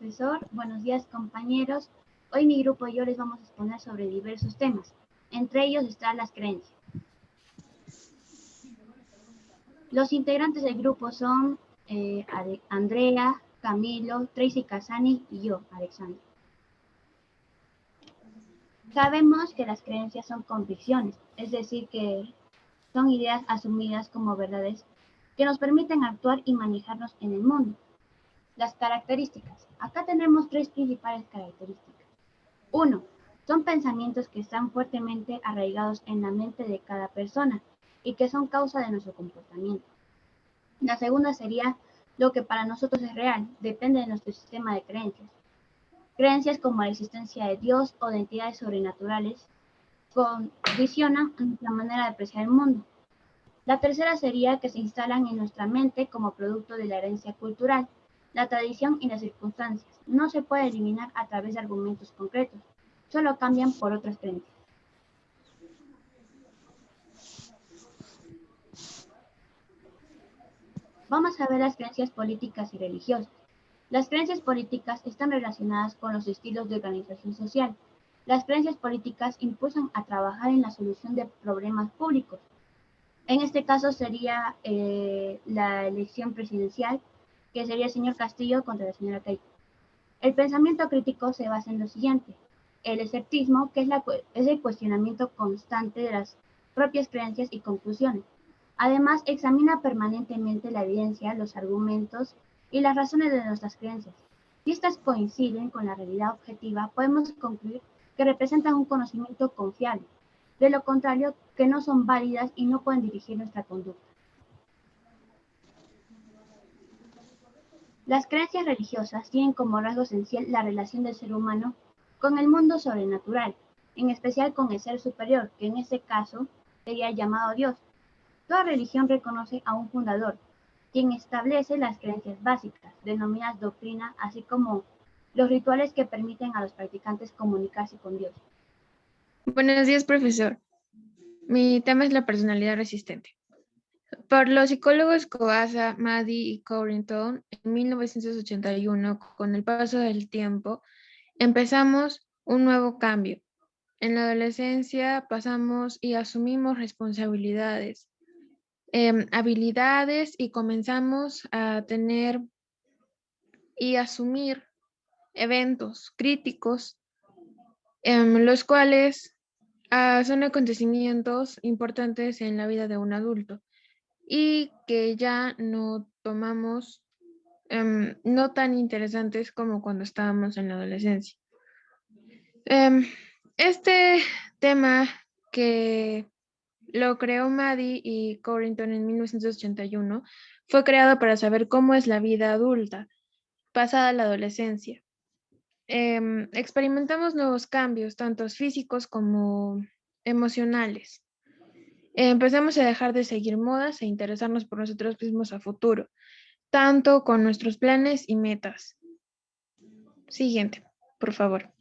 profesor. Buenos días, compañeros. Hoy mi grupo y yo les vamos a exponer sobre diversos temas. Entre ellos están las creencias. Los integrantes del grupo son Andrea, Camilo, Tracy Casani y yo, Alexandra. Sabemos que las creencias son convicciones, es decir, que son ideas asumidas como verdades que nos permiten actuar y manejarnos en el mundo. Las características. Acá tenemos tres principales características. 1. Son pensamientos que están fuertemente arraigados en la mente de cada persona y que son causa de nuestro comportamiento. La segunda sería lo que para nosotros es real, depende de nuestro sistema de creencias. Creencias como la existencia de Dios o de entidades sobrenaturales condicionan nuestra manera de apreciar el mundo. La tercera sería que se instalan en nuestra mente como producto de la herencia cultural, la tradición y las circunstancias. No se puede eliminar a través de argumentos concretos, solo cambian por otras creencias. Vamos a ver las creencias políticas y religiosas. Las creencias políticas están relacionadas con los estilos de organización social. Las creencias políticas impulsan a trabajar en la solución de problemas públicos. En este caso sería la elección presidencial, que sería el señor Castillo contra la señora Keiko. El pensamiento crítico se basa en lo siguiente: el escepticismo, que es el cuestionamiento constante de las propias creencias y conclusiones. Además, examina permanentemente la evidencia, los argumentos y las razones de nuestras creencias. Si estas coinciden con la realidad objetiva, podemos concluir que representan un conocimiento confiable. De lo contrario, que no son válidas y no pueden dirigir nuestra conducta. Las creencias religiosas tienen como rasgo esencial la relación del ser humano con el mundo sobrenatural, en especial con el ser superior, que en este caso sería llamado Dios. Toda religión reconoce a un fundador, quien establece las creencias básicas, denominadas doctrina, así como los rituales que permiten a los practicantes comunicarse con Dios. Buenos días, profesor. Mi tema es la personalidad resistente. Por los psicólogos Coasa, Maddy y Corrington, en 1981, con el paso del tiempo, empezamos un nuevo cambio. En la adolescencia pasamos y asumimos responsabilidades, habilidades y comenzamos a tener y asumir eventos críticos, los cuales son acontecimientos importantes en la vida de un adulto y que ya no tomamos no tan interesantes como cuando estábamos en la adolescencia. Este tema que lo creó Maddy y Corrington en 1981 fue creado para saber cómo es la vida adulta pasada la adolescencia. Experimentamos nuevos cambios, tanto físicos como emocionales. Empezamos a dejar de seguir modas e interesarnos por nosotros mismos a futuro, tanto con nuestros planes y metas. Siguiente, por favor.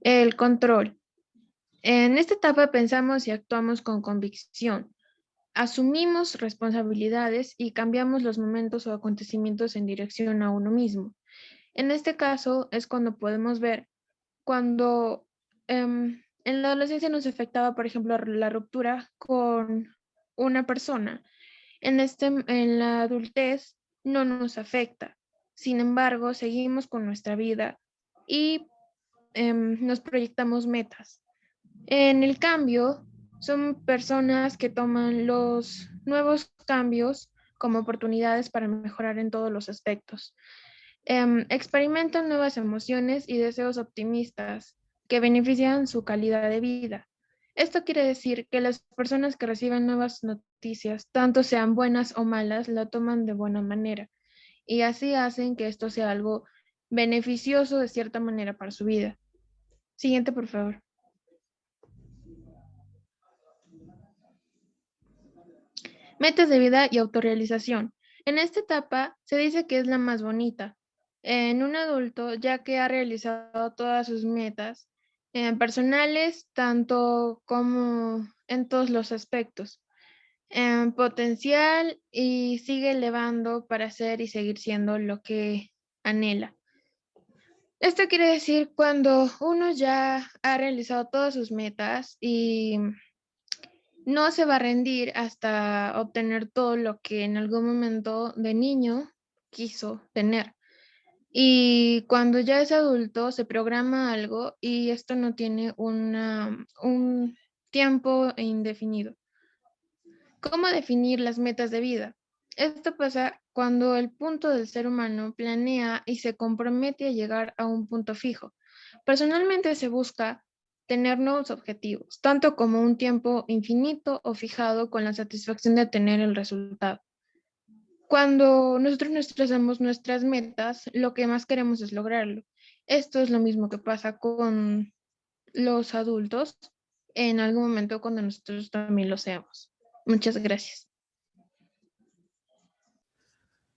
El control. En esta etapa pensamos y actuamos con convicción. Asumimos responsabilidades y cambiamos los momentos o acontecimientos en dirección a uno mismo. En este caso es cuando podemos ver cuando en la adolescencia nos afectaba, por ejemplo, la ruptura con una persona. En la adultez no nos afecta. Sin embargo, seguimos con nuestra vida y nos proyectamos metas. En el cambio, son personas que toman los nuevos cambios como oportunidades para mejorar en todos los aspectos. Experimentan nuevas emociones y deseos optimistas que benefician su calidad de vida. Esto quiere decir que las personas que reciben nuevas noticias, tanto sean buenas o malas, la toman de buena manera y así hacen que esto sea algo beneficioso de cierta manera para su vida. Siguiente, por favor. Metas de vida y autorrealización. En esta etapa se dice que es la más bonita en un adulto, ya que ha realizado todas sus metas personales, tanto como en todos los aspectos. potencial y sigue elevando para ser y seguir siendo lo que anhela. Esto quiere decir cuando uno ya ha realizado todas sus metas y no se va a rendir hasta obtener todo lo que en algún momento de niño quiso tener. Y cuando ya es adulto, se programa algo y esto no tiene un tiempo indefinido. ¿Cómo definir las metas de vida? Esto pasa cuando el punto del ser humano planea y se compromete a llegar a un punto fijo. Personalmente se busca tener nuevos objetivos, tanto como un tiempo infinito o fijado con la satisfacción de tener el resultado. Cuando nosotros nos trazamos nuestras metas, lo que más queremos es lograrlo. Esto es lo mismo que pasa con los adultos en algún momento cuando nosotros también lo seamos. Muchas gracias.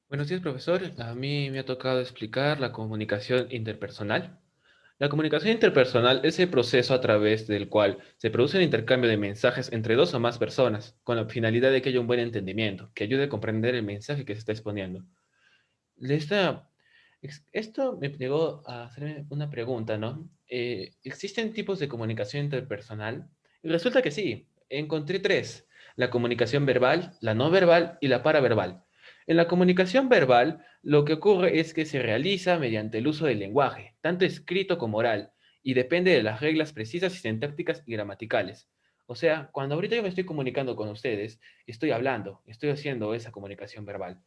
Buenos días, profesor. A mí me ha tocado explicar la comunicación interpersonal. La comunicación interpersonal es el proceso a través del cual se produce un intercambio de mensajes entre dos o más personas, con la finalidad de que haya un buen entendimiento, que ayude a comprender el mensaje que se está exponiendo. Esto me llegó a hacerme una pregunta, ¿no? ¿Existen tipos de comunicación interpersonal? Y resulta que sí, encontré tres: la comunicación verbal, la no verbal y la paraverbal. En la comunicación verbal, lo que ocurre es que se realiza mediante el uso del lenguaje, tanto escrito como oral, y depende de las reglas precisas y sintácticas y gramaticales. O sea, cuando ahorita yo me estoy comunicando con ustedes, estoy hablando, estoy haciendo esa comunicación verbal.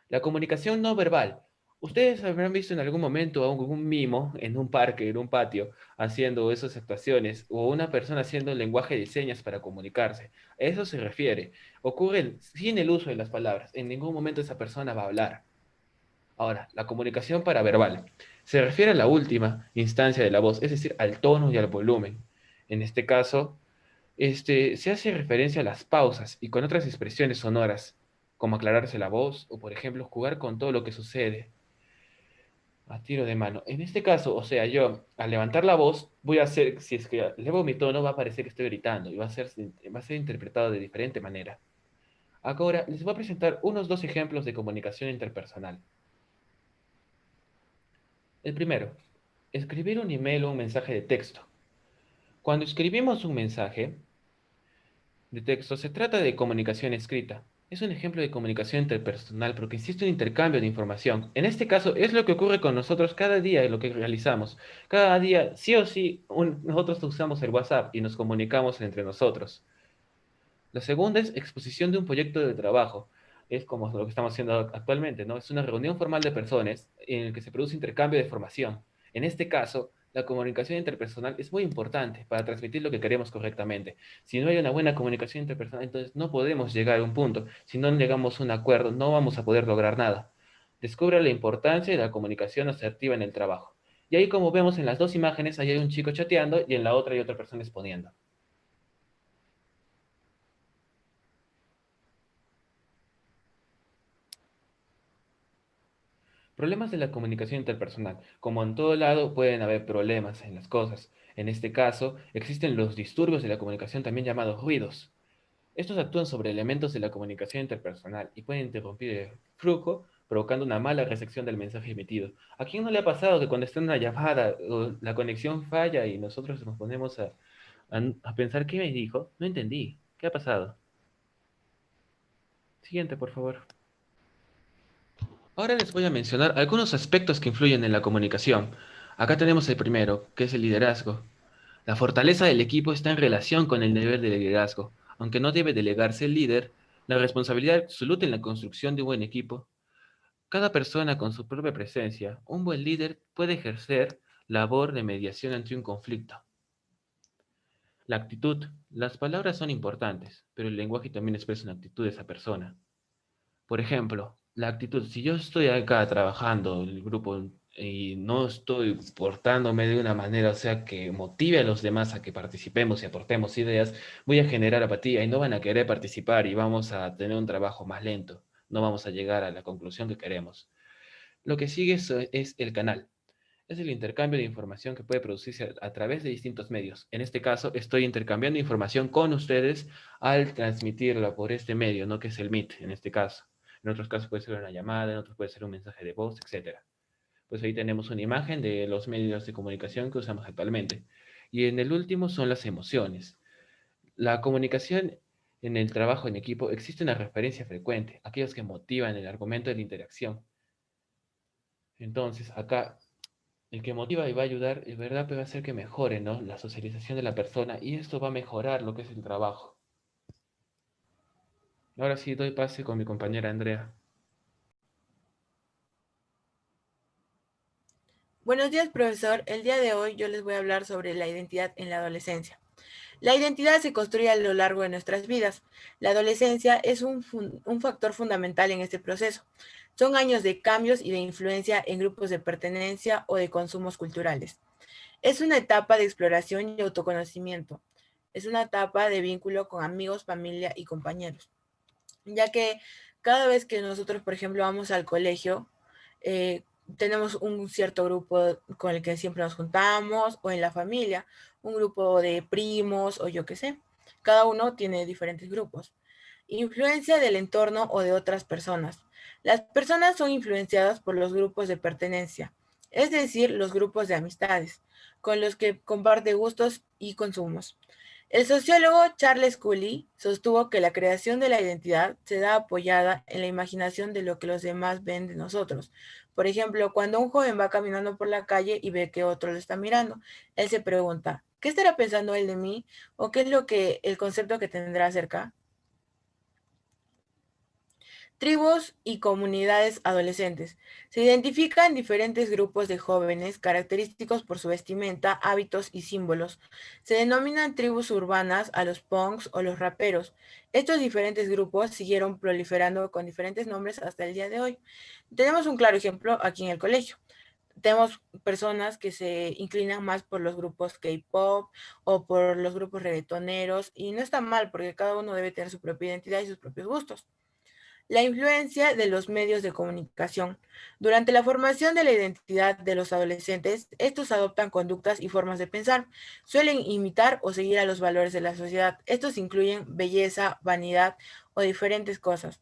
La comunicación no verbal. Ustedes habrán visto en algún momento a un mimo en un parque, en un patio, haciendo esas actuaciones, o una persona haciendo lenguaje de señas para comunicarse. A eso se refiere. Ocurren sin el uso de las palabras. En ningún momento esa persona va a hablar. Ahora, la comunicación paraverbal se refiere a la última instancia de la voz, es decir, al tono y al volumen. En este caso, se hace referencia a las pausas y con otras expresiones sonoras, como aclararse la voz o, por ejemplo, jugar con todo lo que sucede a tiro de mano. En este caso, o sea, yo al levantar la voz voy a hacer, si es que elevo mi tono, va a parecer que estoy gritando y va a ser interpretado de diferente manera. Ahora les voy a presentar unos dos ejemplos de comunicación interpersonal. El primero, escribir un email o un mensaje de texto. Cuando escribimos un mensaje, de texto se trata de comunicación escrita. Es un ejemplo de comunicación interpersonal porque existe un intercambio de información. En este caso es lo que ocurre con nosotros cada día en lo que realizamos. Cada día, sí o sí, nosotros usamos el WhatsApp y nos comunicamos entre nosotros. La segunda es exposición de un proyecto de trabajo. Es como lo que estamos haciendo actualmente, ¿no? Es una reunión formal de personas en la que se produce intercambio de información. En este caso, la comunicación interpersonal es muy importante para transmitir lo que queremos correctamente. Si no hay una buena comunicación interpersonal, entonces no podemos llegar a un punto. Si no llegamos a un acuerdo, no vamos a poder lograr nada. Descubre la importancia de la comunicación asertiva en el trabajo. Y ahí, como vemos en las dos imágenes, ahí hay un chico chateando y en la otra hay otra persona exponiendo. Problemas de la comunicación interpersonal. Como en todo lado pueden haber problemas en las cosas. En este caso, existen los disturbios de la comunicación también llamados ruidos. Estos actúan sobre elementos de la comunicación interpersonal y pueden interrumpir el flujo, provocando una mala recepción del mensaje emitido. ¿A quién no le ha pasado que cuando está en una llamada la conexión falla y nosotros nos ponemos a pensar qué me dijo? No entendí. ¿Qué ha pasado? Siguiente, por favor. Ahora les voy a mencionar algunos aspectos que influyen en la comunicación. Acá tenemos el primero, que es el liderazgo. La fortaleza del equipo está en relación con el nivel de liderazgo. Aunque no debe delegarse el líder, la responsabilidad absoluta en la construcción de un buen equipo. Cada persona con su propia presencia, un buen líder puede ejercer labor de mediación ante un conflicto. La actitud. Las palabras son importantes, pero el lenguaje también expresa una actitud de esa persona. Por ejemplo, la actitud, si yo estoy acá trabajando en el grupo y no estoy portándome de una manera, o sea, que motive a los demás a que participemos y aportemos ideas, voy a generar apatía y no van a querer participar y vamos a tener un trabajo más lento, no vamos a llegar a la conclusión que queremos. Lo que sigue es el canal. es el intercambio de información que puede producirse a través de distintos medios. En este caso, estoy intercambiando información con ustedes al transmitirla por este medio, ¿no? Que es el Meet, en este caso. En otros casos puede ser una llamada, en otros puede ser un mensaje de voz, etc. Pues ahí tenemos una imagen de los medios de comunicación que usamos actualmente. Y en el último son las emociones. La comunicación en el trabajo en equipo existe una referencia frecuente, aquellos que motivan el argumento de la interacción. Entonces, acá el que motiva y va a ayudar, es verdad, pero va a hacer que mejore, ¿no? La socialización de la persona y esto va a mejorar lo que es el trabajo. Ahora sí, doy pase con mi compañera Andrea. Buenos días, profesor. El día de hoy yo les voy a hablar sobre la identidad en la adolescencia. La identidad se construye a lo largo de nuestras vidas. La adolescencia es un factor fundamental en este proceso. Son años de cambios y de influencia en grupos de pertenencia o de consumos culturales. Es una etapa de exploración y autoconocimiento. Es una etapa de vínculo con amigos, familia y compañeros. Ya que cada vez que nosotros, por ejemplo, vamos al colegio, eh, tenemos un cierto grupo con el que siempre nos juntamos, o en la familia, un grupo de primos, o yo qué sé. Cada uno tiene diferentes grupos. Influencia del entorno o de otras personas. Las personas son influenciadas por los grupos de pertenencia, es decir, los grupos de amistades, con los que comparte gustos y consumos. El sociólogo Charles Cooley sostuvo que la creación de la identidad se da apoyada en la imaginación de lo que los demás ven de nosotros. Por ejemplo, cuando un joven va caminando por la calle y ve que otro lo está mirando, él se pregunta, ¿qué estará pensando él de mí? ¿O qué es el concepto que tendrá acerca? Tribus y comunidades adolescentes. Se identifican diferentes grupos de jóvenes característicos por su vestimenta, hábitos y símbolos. Se denominan tribus urbanas a los punks o los raperos. Estos diferentes grupos siguieron proliferando con diferentes nombres hasta el día de hoy. Tenemos un claro ejemplo aquí en el colegio. Tenemos personas que se inclinan más por los grupos K-pop o por los grupos reggaetoneros y no está mal porque cada uno debe tener su propia identidad y sus propios gustos. La influencia de los medios de comunicación. Durante la formación de la identidad de los adolescentes, estos adoptan conductas y formas de pensar. Suelen imitar o seguir a los valores de la sociedad. Estos incluyen belleza, vanidad o diferentes cosas.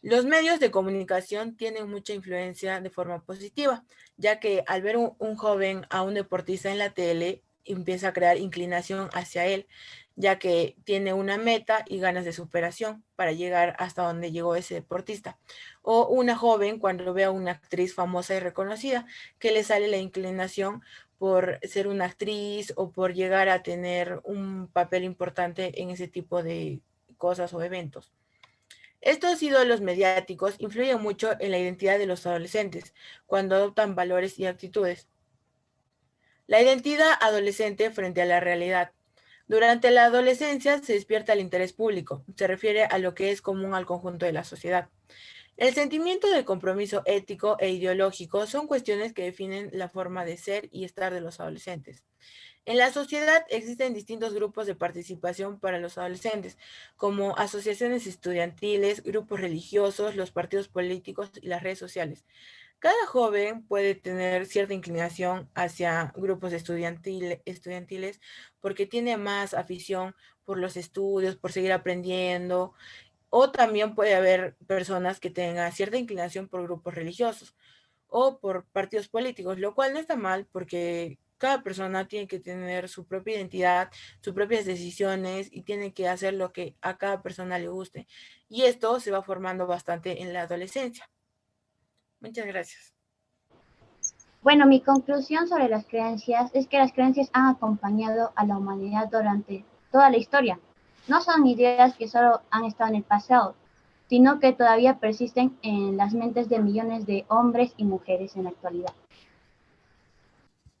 Los medios de comunicación tienen mucha influencia de forma positiva, ya que al ver un joven a un deportista en la tele, empieza a crear inclinación hacia él, ya que tiene una meta y ganas de superación para llegar hasta donde llegó ese deportista. O una joven cuando ve a una actriz famosa y reconocida, que le sale la inclinación por ser una actriz o por llegar a tener un papel importante en ese tipo de cosas o eventos. Estos ídolos mediáticos influyen mucho en la identidad de los adolescentes cuando adoptan valores y actitudes. La identidad adolescente frente a la realidad. Durante la adolescencia se despierta el interés público, se refiere a lo que es común al conjunto de la sociedad. El sentimiento de compromiso ético e ideológico son cuestiones que definen la forma de ser y estar de los adolescentes. En la sociedad existen distintos grupos de participación para los adolescentes, como asociaciones estudiantiles, grupos religiosos, los partidos políticos y las redes sociales. Cada joven puede tener cierta inclinación hacia grupos estudiantiles porque tiene más afición por los estudios, por seguir aprendiendo, o también puede haber personas que tengan cierta inclinación por grupos religiosos o por partidos políticos, lo cual no está mal porque cada persona tiene que tener su propia identidad, sus propias decisiones y tiene que hacer lo que a cada persona le guste. Y esto se va formando bastante en la adolescencia. Muchas gracias. Bueno, mi conclusión sobre las creencias es que las creencias han acompañado a la humanidad durante toda la historia. No son ideas que solo han estado en el pasado, sino que todavía persisten en las mentes de millones de hombres y mujeres en la actualidad.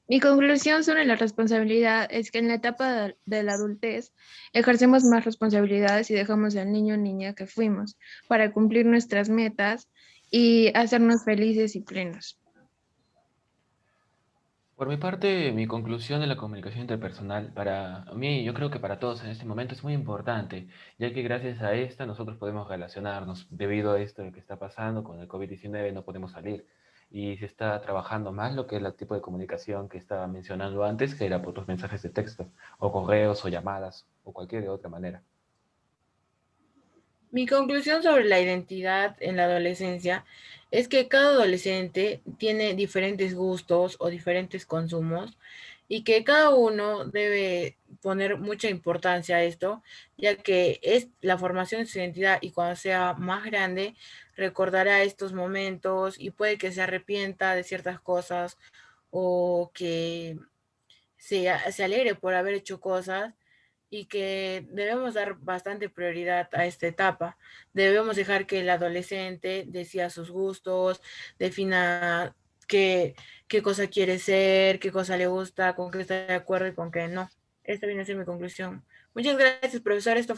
Mi conclusión sobre la responsabilidad es que en la etapa de la adultez ejercemos más responsabilidades y dejamos al niño o niña que fuimos para cumplir nuestras metas y hacernos felices y plenos. Por mi parte, mi conclusión de la comunicación interpersonal, para mí, yo creo que para todos en este momento es muy importante, ya que gracias a esta nosotros podemos relacionarnos. Debido a esto que está pasando con el COVID-19 no podemos salir. y se está trabajando más lo que es el tipo de comunicación que estaba mencionando antes, que era por los mensajes de texto, o correos, o llamadas, o cualquier otra manera. Mi conclusión sobre la identidad en la adolescencia es que cada adolescente tiene diferentes gustos o diferentes consumos y que cada uno debe poner mucha importancia a esto, ya que es la formación de su identidad y cuando sea más grande recordará estos momentos y puede que se arrepienta de ciertas cosas o que se alegre por haber hecho cosas y que debemos dar bastante prioridad a esta etapa. Debemos dejar que el adolescente decida sus gustos, defina qué cosa quiere ser, qué cosa le gusta, con qué está de acuerdo y con qué no. Esta viene a ser mi conclusión. Muchas gracias, profesor. Esto